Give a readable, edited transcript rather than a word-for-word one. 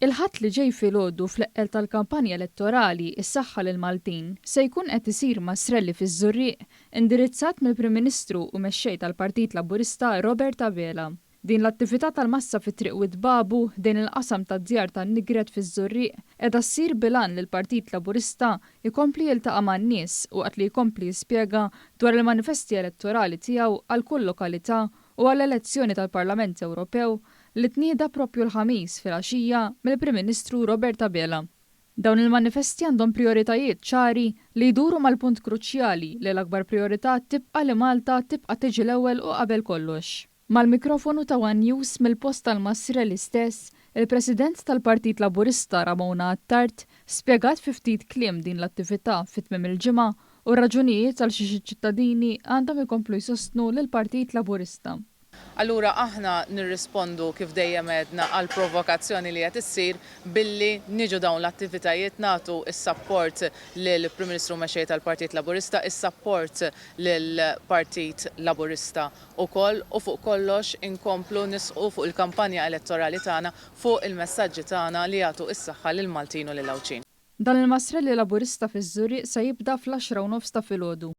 Il-ħadd li ġej filgħodu fl-eqqel tal-kampanja elettorali is-saħħa lil Maltin se jkun qed isir Masrelli fiż-Żurrieq indirizzat mill-Prim Ministru u mexxej tal-Partit Laburista Robert Abela. Din l-attività tal-massa fit-triq Widbabu din il-qasam tad-djar tan-Nigret fiż-Żurrieq qiegħda ssir bilan li l-Partit Laburista jkompli jiltaqa' man-nies u qatt li jkompli jispjega dwar il-manifesti elettorali tiegħu għal kull lokalità u għall-elezzjoni tal-Parlament Ewropew li tnieda proprju l-ħamis fil-għaxija mill-Prim Ministru Robert Abela. Dawn il-manifesti għandhom prioritajiet ċari li jduru mal-punt kruċjali li l-akbar priorità tibqa' li Malta tibqa' tiġi l-ewwel u qabel kollox. Mal-mikrofonu ta' One News mill-post tal-Masrelli stess, il-President tal-Partit Laburista Ramona Attart spjegat fi ftit kliem din l-attività fit-tmiem il-ġimgħa u raġunijiet għal xi ċittadini għandhom ikomplu jsostnu lill-Partit Laburista. Allura aħna nirrispondu kif dejjem għedna għal provokazzjoni li qed issir billi niġu dawn l-attivitajiet nagħtu is-support lill-Prim Ministru mexxej tal-Partit Laburista, is-support lill-Partit Laburista ukoll u fuq kollox inkomplu nisqu fuq il-kampanja elettorali tagħna fuq il-messaġġi tagħna li jagħtu is-saħħa lil Maltin u lil Awċin. Dan il-Masrelli Laburista fiż-Żurrieq se jibda fl-10:30 ta' filgħodu.